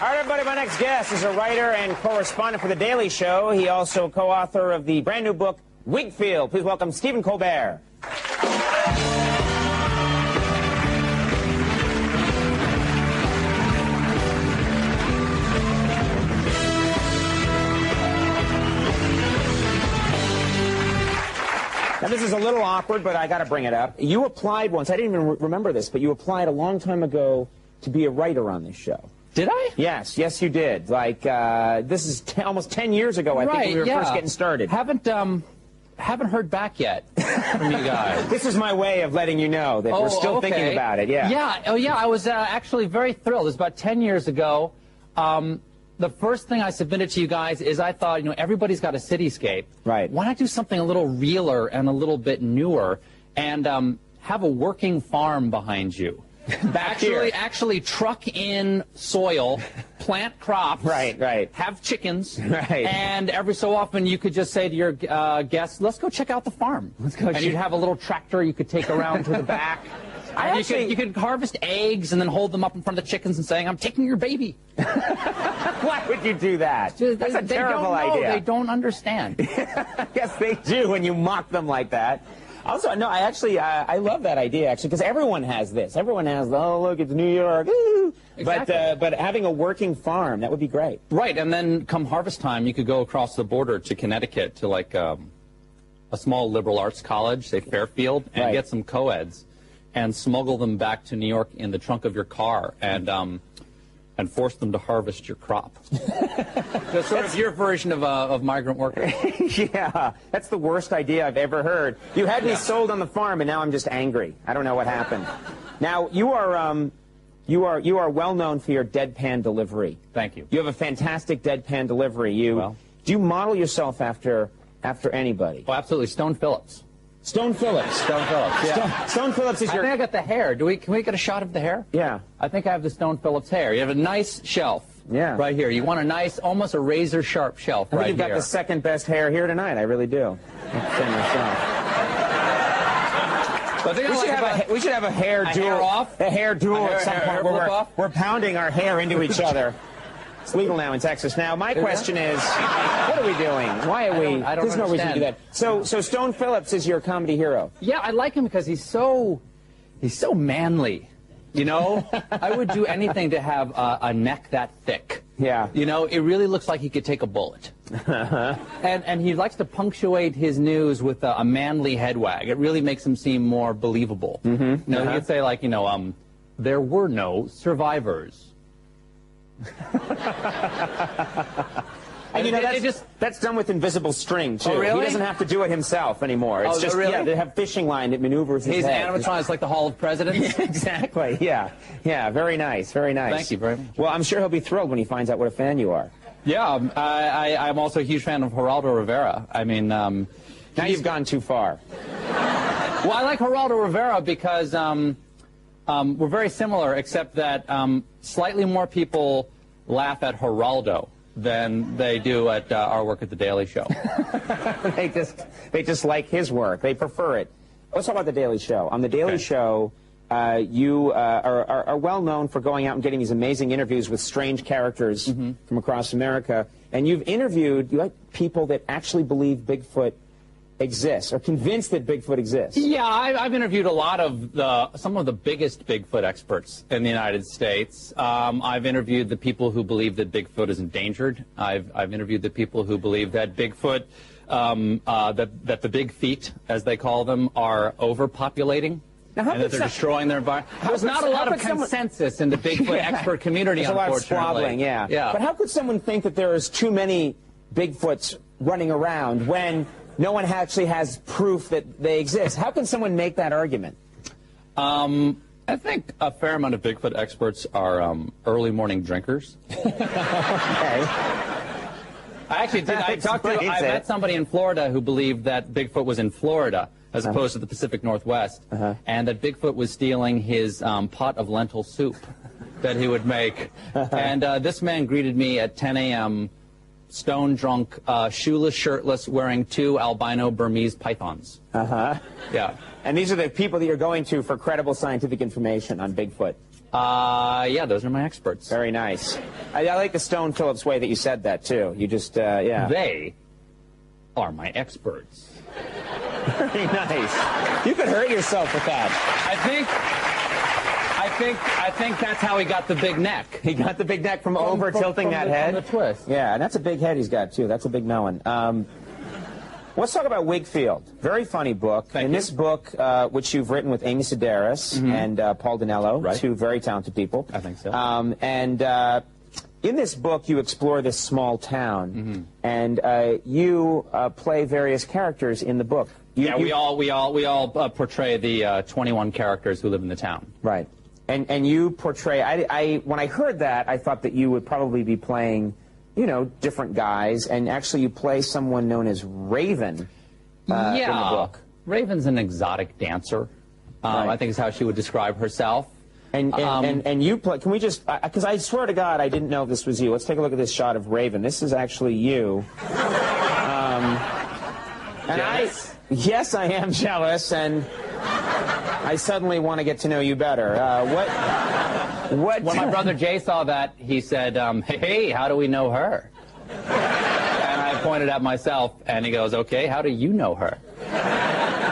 All right, everybody, my next guest is a writer and correspondent for The Daily Show. He also co-author of the brand new book, Wigfield. Please welcome Stephen Colbert. Now, this is a little awkward, but I got to bring it up. You applied once. I didn't even remember this, but you applied a long time ago to be a writer on this show. Did I? Yes, you did. Like, this is almost 10 years ago, I think, when we were first getting started. Haven't heard back yet from you guys. This is my way of letting you know that we're still thinking about it, yeah. Yeah, I was actually very thrilled. It was about 10 years ago. The first thing I submitted to you guys is I thought, everybody's got a cityscape. Right. Why not do something a little realer and a little bit newer and have a working farm behind you? Actually truck in soil, plant crops, right. have chickens, right. And every so often you could just say to your guests, let's go check out the farm. And you'd have a little tractor you could take around to the back. You could harvest eggs and then hold them up in front of the chickens and saying, I'm taking your baby. Why would you do that? That's a terrible idea. They don't understand. Yes, they do when you mock them like that. Also, no, I love that idea, actually, because everyone has this. Everyone has, oh, look, it's New York. Ooh. Exactly. But having a working farm, that would be great. Right, and then come harvest time, you could go across the border to Connecticut to, like, a small liberal arts college, say Fairfield, and get some co-eds and smuggle them back to New York in the trunk of your car and force them to harvest your crop. That's sort of your version of migrant workers. Yeah, that's the worst idea I've ever heard. You had me sold on the farm, and now I'm just angry. I don't know what happened. Now, you are well known for your deadpan delivery. Thank you. You have a fantastic deadpan delivery. Do you model yourself after anybody? Oh, absolutely. Stone Phillips. Stone Phillips. Stone Phillips, yeah. Stone Phillips is your... I think I got the hair. Can we get a shot of the hair? Yeah. I think I have the Stone Phillips hair. You have a nice shelf right here. You want a nice, almost a razor-sharp shelf right here. I think you've got the second best hair here tonight. I really do. We should have a hair duel. Hair off? A hair duel at some point where we're pounding our hair into each other. It's legal now in Texas. Now, my question is, what are we doing? Why are we? There's no reason to do that. So Stone Phillips is your comedy hero. Yeah, I like him because he's so manly. I would do anything to have a neck that thick. Yeah. It really looks like he could take a bullet. And he likes to punctuate his news with a manly head wag. It really makes him seem more believable. Mm-hmm. He could say, like, there were no survivors. And that's done with invisible string, too. Oh, really? He doesn't have to do it himself anymore. It's just, really? they have fishing line that maneuvers his head. He's animatronics like the Hall of Presidents? Exactly, yeah. Yeah, very nice, very nice. Thank you very much. Well, I'm sure he'll be thrilled when he finds out what a fan you are. Yeah, I'm also a huge fan of Geraldo Rivera. I mean... now you've gone too far. Well, I like Geraldo Rivera because we're very similar, except that slightly more people laugh at Geraldo than they do at our work at The Daily Show. They just like his work. They prefer it. Let's talk about The Daily Show. On The Daily Show, you are well known for going out and getting these amazing interviews with strange characters from across America. And you've interviewed people that actually believe Bigfoot exists, or convinced that Bigfoot exists. Yeah, I've interviewed a lot of some of the biggest Bigfoot experts in the United States. I've interviewed the people who believe that Bigfoot is endangered. I've interviewed the people who believe that Bigfoot, that the big feet, as they call them, are overpopulating. And that they're destroying their environment. There's not a lot of consensus in the Bigfoot expert community, There's unfortunately. A lot of squabbling, yeah. But how could someone think that there is too many Bigfoots running around when no one actually has proof that they exist? How can someone make that argument? I think a fair amount of Bigfoot experts are early morning drinkers. Okay. I actually did. I met somebody in Florida who believed that Bigfoot was in Florida as opposed to the Pacific Northwest, and that Bigfoot was stealing his pot of lentil soup that he would make. And this man greeted me at 10 a.m. stone drunk, shoeless, shirtless, wearing 2 albino Burmese pythons. Yeah. And these are the people that you're going to for credible scientific information on Bigfoot. Yeah, those are my experts. Very nice. I like the Stone Phillips way that you said that, too. You just, yeah. They are my experts. Very nice. You could hurt yourself with that. I think that's how he got the big neck. He got the big neck from over tilting that head? From the twist. Yeah, and that's a big head he's got, too. That's a big melon. Let's talk about Wigfield. Very funny book. Thank you. This book, which you've written with Amy Sedaris and Paul Dinello, Right. two very talented people. I think so. In this book, you explore this small town, and you play various characters in the book. We all portray the 21 characters who live in the town. Right. And you portray, when I heard that, I thought that you would probably be playing, you know, different guys, and actually you play someone known as Raven in the book. Raven's an exotic dancer. Right. I think is how she would describe herself. And you play, can we just, because I swear to God, I didn't know this was you. Let's take a look at this shot of Raven. This is actually you. Jealous? Yes, I am jealous, and I suddenly want to get to know you better. What? When my brother Jay saw that, he said, hey, how do we know her? And I pointed at myself, and he goes, okay, how do you know her?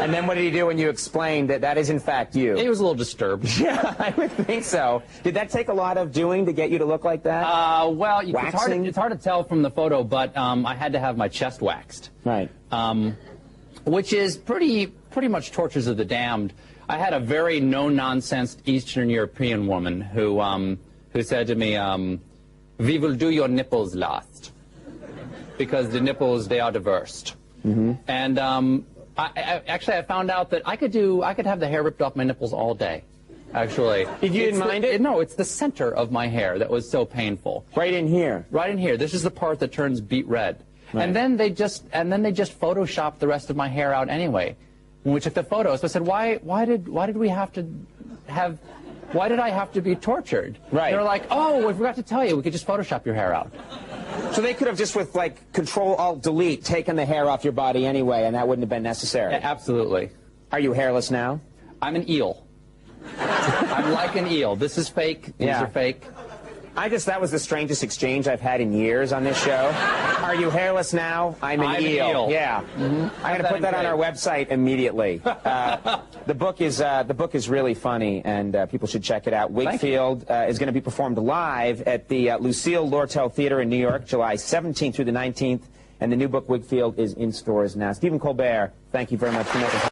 And then what did he do when you explained that that is in fact you? He was a little disturbed. Yeah, I would think so. Did that take a lot of doing to get you to look like that? Well, Waxing? it's hard to tell from the photo, but I had to have my chest waxed. Right. Which is pretty much tortures of the damned. I had a very no-nonsense Eastern European woman who said to me, we will do your nipples last, because the nipples, they are diverse. And I found out that I could have the hair ripped off my nipples all day. Actually, you didn't mind it? No, it's the center of my hair that was so painful. Right in here. Right in here. This is the part that turns beet red. Right. And then they just photoshopped the rest of my hair out anyway. When we took the photos, I said, why did I have to be tortured? Right. They were like, oh, we forgot to tell you, we could just Photoshop your hair out. So they could have just with like Control-Alt-Delete taken the hair off your body anyway, and that wouldn't have been necessary. Yeah, absolutely. Are you hairless now? I'm an eel. I'm like an eel. This is fake. These are fake. That was the strangest exchange I've had in years on this show. Are you hairless now? I'm an eel. Yeah. I'm going to put that on our website immediately. The book is really funny, and people should check it out. Wigfield is going to be performed live at the Lucille Lortel Theater in New York, July 17th through the 19th, and the new book, Wigfield, is in stores now. Stephen Colbert, thank you very much for making